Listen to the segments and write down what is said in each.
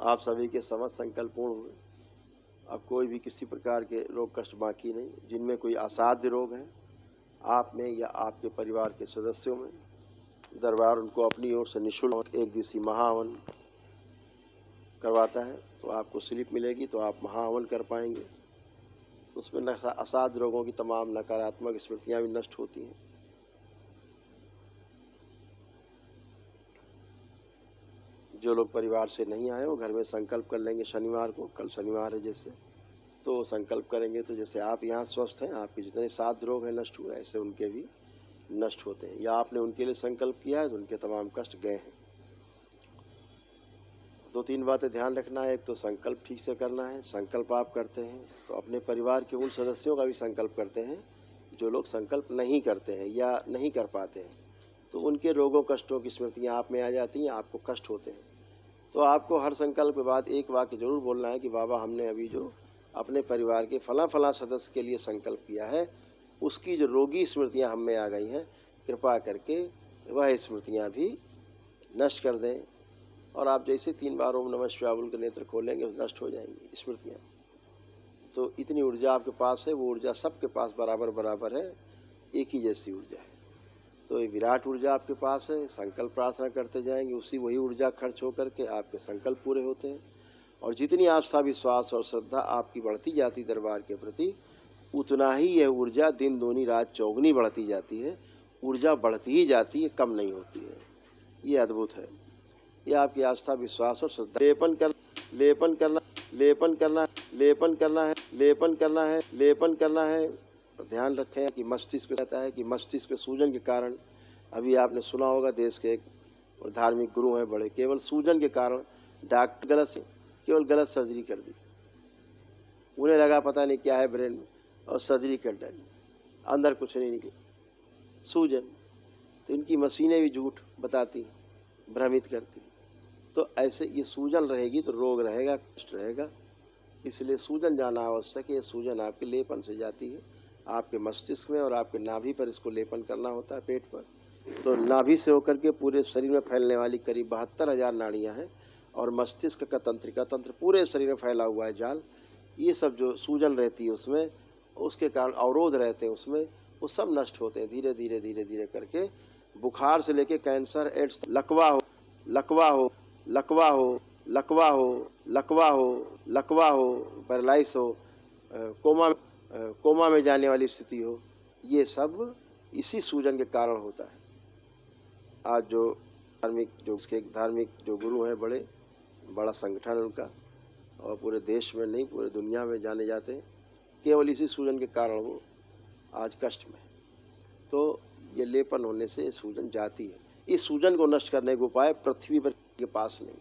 आप सभी के समस्त संकल्प पूर्ण हुए। अब कोई भी किसी प्रकार के रोग कष्ट बाकी नहीं। जिनमें कोई असाध्य रोग है आप में या आपके परिवार के सदस्यों में, दरबार उनको अपनी ओर से निःशुल्क एक दिवसीय महाहवन करवाता है। तो आपको स्लिप मिलेगी, तो आप महाहवन कर पाएंगे। उसमें असाध्य रोगों की तमाम नकारात्मक स्मृतियां भी नष्ट होती हैं। जो लोग परिवार से नहीं आए हो घर में संकल्प कर लेंगे शनिवार को, कल शनिवार है जैसे, तो संकल्प करेंगे तो जैसे आप यहाँ स्वस्थ हैं, आपके जितने सात रोग हैं नष्ट हुए, ऐसे उनके भी नष्ट होते हैं। या आपने उनके लिए संकल्प किया है तो उनके तमाम कष्ट गए हैं। दो तीन बातें ध्यान रखना है। एक तो संकल्प ठीक से करना है। संकल्प आप करते हैं तो अपने परिवार के उन सदस्यों का भी संकल्प करते हैं जो लोग संकल्प नहीं करते हैं या नहीं कर पाते हैं, तो उनके रोगों कष्टों की स्मृतियाँ आप में आ जाती हैं, आपको कष्ट होते हैं। तो आपको हर संकल्प के बाद एक वाक्य जरूर बोलना है कि बाबा हमने अभी जो अपने परिवार के फला फला सदस्य के लिए संकल्प किया है, उसकी जो रोगी स्मृतियां हम में आ गई हैं, कृपा करके वह स्मृतियां भी नष्ट कर दें। और आप जैसे 3 बार ओम नमः शिवाय बोल के नेत्र खोलेंगे नष्ट हो जाएंगी स्मृतियां। तो इतनी ऊर्जा आपके पास है, वो ऊर्जा सबके पास बराबर बराबर है, एक ही जैसी ऊर्जा है। तो ये विराट ऊर्जा आपके पास है। संकल्प प्रार्थना करते जाएंगे, उसी वही ऊर्जा खर्च होकर के आपके संकल्प पूरे होते हैं। और जितनी आस्था विश्वास और श्रद्धा आपकी बढ़ती जाती दरबार के प्रति, उतना ही यह ऊर्जा दिन दूनी रात चौगुनी बढ़ती जाती है। ऊर्जा बढ़ती ही जाती है, कम नहीं होती है। ये अद्भुत है। ये आपकी आस्था विश्वास और श्रद्धा। लेपन करना है। ध्यान रखें कि मस्तिष्क कहता है कि मस्तिष्क सूजन के कारण, अभी आपने सुना होगा देश के एक धार्मिक गुरु हैं बड़े, केवल सूजन के कारण डॉक्टर केवल गलत सर्जरी कर दी। उन्हें लगा पता नहीं क्या है ब्रेन में, और सर्जरी कर डाली, अंदर कुछ नहीं निकला, सूजन। तो इनकी मशीनें भी झूठ बताती हैं, भ्रमित करती हैं। तो ऐसे ये सूजन रहेगी तो रोग रहेगा, कष्ट रहेगा। इसलिए सूजन जाना आवश्यक है। ये सूजन आपके लेपन से जाती है, आपके मस्तिष्क में और आपके नाभि पर इसको लेपन करना होता है, पेट पर। तो नाभि से होकर के पूरे शरीर में फैलने वाली करीब 72,000 नाड़ियाँ हैं, और मस्तिष्क का तंत्रिका तंत्र पूरे शरीर में फैला हुआ है जाल। ये सब जो सूजन रहती है उसमें, उसके कारण अवरोध रहते हैं उसमें, वो सब नष्ट होते हैं धीरे धीरे धीरे धीरे करके। बुखार से लेके कैंसर, एड्स, लकवा हो पैरालाइस हो, कोमा में जाने वाली स्थिति हो, ये सब इसी सूजन के कारण होता है। आज जो धार्मिक जो गुरु हैं, बड़ा संगठन है उनका, और पूरे देश में नहीं पूरे दुनिया में जाने जाते हैं, केवल इसी सूजन के कारण वो आज कष्ट में। तो ये लेपन होने से सूजन जाती है। इस सूजन को नष्ट करने के उपाय पृथ्वी पर के पास नहीं।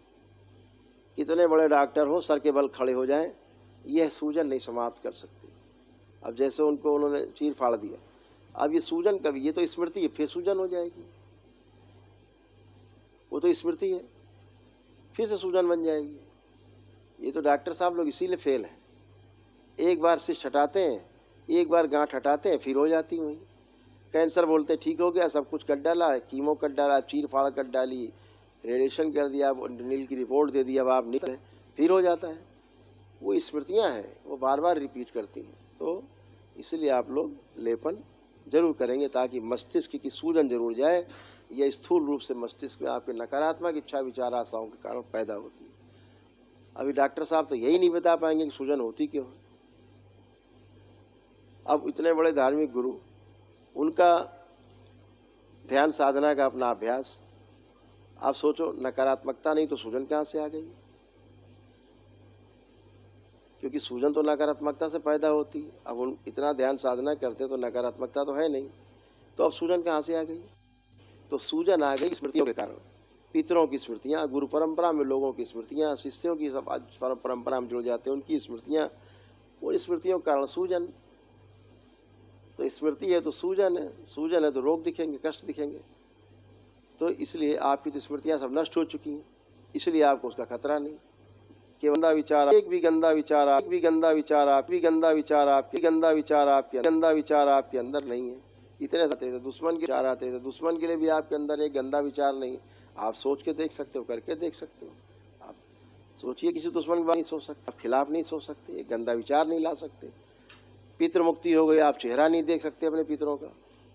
कितने बड़े डॉक्टर हो, सर के बल खड़े हो जाएं, यह सूजन नहीं समाप्त कर सकते। अब जैसे उन्होंने चीर फाड़ दिया, अब ये सूजन कभी, ये तो स्मृति है, फिर सूजन हो जाएगी। वो तो स्मृति है, फिर से सूजन बन जाएगी। ये तो डॉक्टर साहब लोग इसीलिए फेल हैं। एक बार सिस्ट हटाते हैं, एक बार गांठ हटाते हैं, फिर हो जाती वही। कैंसर बोलते ठीक हो गया, सब कुछ कर डाला, कीमो कर डाला, चीर फाड़ कर डाली, रेडिएशन कर दिया, नील की रिपोर्ट दे दी, अब आप निकले, फिर हो जाता है। वो स्मृतियां हैं, वो बार बार रिपीट करती हैं। तो इसलिए आप लोग लेपन जरूर करेंगे ताकि मस्तिष्क की सूजन जरूर जाए। यह स्थूल रूप से मस्तिष्क में आपके नकारात्मक इच्छा विचार आशाओं के कारण पैदा होती है। अभी डॉक्टर साहब तो यही नहीं बता पाएंगे कि सूजन होती क्यों है। अब इतने बड़े धार्मिक गुरु, उनका ध्यान साधना का अपना अभ्यास, आप सोचो नकारात्मकता नहीं तो सूजन कहाँ से आ गई? क्योंकि सूजन तो नकारात्मकता से पैदा होती। अब उन इतना ध्यान साधना करते तो नकारात्मकता तो है नहीं, तो अब सूजन कहाँ से आ गई? तो सूजन आ गई स्मृतियों के कारण। पितरों की स्मृतियाँ, गुरु परंपरा में लोगों की स्मृतियाँ, शिष्यों की सब आज परंपरा में जुड़ जाते हैं, उनकी स्मृतियाँ, वो स्मृतियों के कारण सूजन। तो स्मृति है तो सूजन है, सूजन है तो रोग दिखेंगे, कष्ट दिखेंगे। तो इसलिए आपकी तो स्मृतियाँ सब नष्ट हो चुकी हैं, इसलिए आपको उसका खतरा नहीं। कि गंदा विचार, एक भी गंदा विचार आपके अंदर नहीं है। इतने आते थे दुश्मन के विचार आते थे, दुश्मन के लिए भी आपके अंदर एक गंदा विचार नहीं। आप सोच के देख सकते हो, करके देख सकते हो। आप सोचिए, किसी दुश्मन के बारे नहीं सोच सकते, खिलाफ नहीं सोच सकते, एक गंदा विचार नहीं ला सकते। पितृ मुक्ति हो गई, आप चेहरा नहीं देख सकते अपने पितरों का।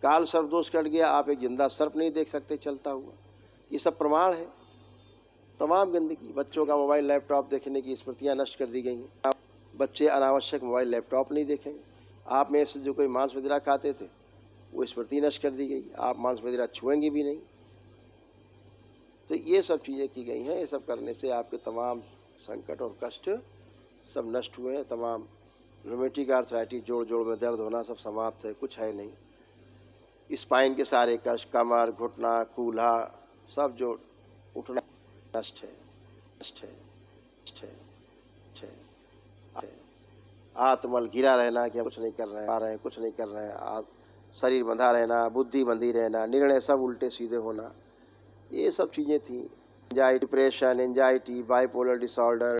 काल सर्प दोष कट गया, आप एक जिंदा सर्प नहीं देख सकते चलता हुआ। ये सब प्रमाण है। तमाम गंदगी, बच्चों का मोबाइल लैपटॉप देखने की स्मृतियां नष्ट कर दी गई हैं। आप बच्चे अनावश्यक मोबाइल लैपटॉप नहीं देखेंगे। आप में से जो कोई मांस मदिरा खाते थे, वो स्मृति नष्ट कर दी गई, आप मांस मदिरा छुएंगे भी नहीं। तो ये सब चीज़ें की गई हैं। ये सब करने से आपके तमाम संकट और कष्ट सब नष्ट हुए हैं। तमाम रूमेटिक आर्थराइटिस, जोड़ जोड़ में दर्द होना सब समाप्त है, कुछ है नहीं। स्पाइन के सारे कष्ट, कमर, घुटना, कूल्हा, सब जो उठना नष्ट है, नष्ट है, नष्ट है, नष्ट है। आत्मल घिरा रहना कि हम कुछ नहीं कर रहे हैं, कुछ नहीं कर रहे हैं, शरीर बंधा रहना, बुद्धि बंधी रहना, निर्णय सब उल्टे सीधे होना, ये सब चीज़ें थी। Depression, anxiety, bipolar disorder,